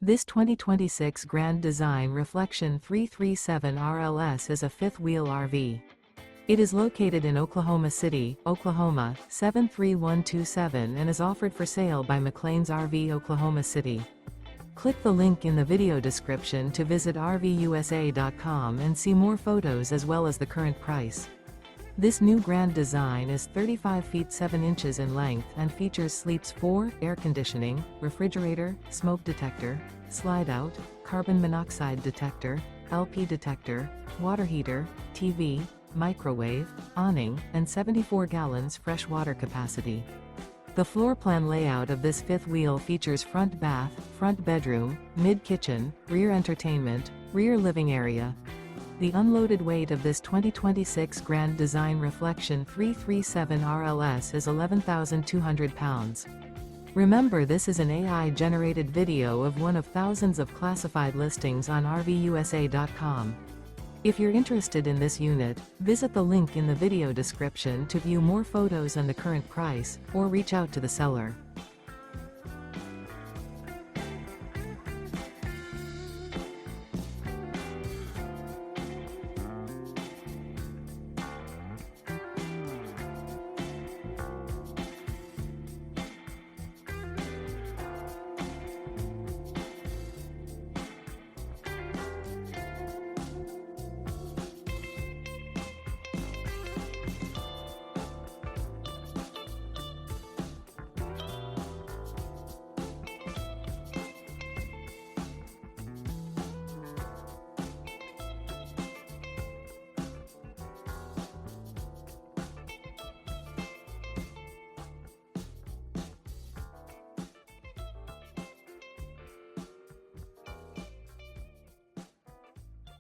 This 2026 Grand Design Reflection 337 RLS is a fifth-wheel RV. It is located in Oklahoma City, Oklahoma, 73127 and is offered for sale by McClain's RV Oklahoma City. Click the link in the video description to visit RVUSA.com and see more photos as well as the current price. This new Grand Design is 35 feet 7 inches in length and features sleeps 4, air conditioning, refrigerator, smoke detector, slide-out, carbon monoxide detector, LP detector, water heater, TV, microwave, awning, and 74 gallons fresh water capacity. The floor plan layout of this fifth wheel features front bath, front bedroom, mid-kitchen, rear entertainment, rear living area. The unloaded weight of this 2026 Grand Design Reflection 337 RLS is 11,200 pounds. Remember, this is an AI-generated video of one of thousands of classified listings on RVUSA.com. If you're interested in this unit, visit the link in the video description to view more photos and the current price, or reach out to the seller.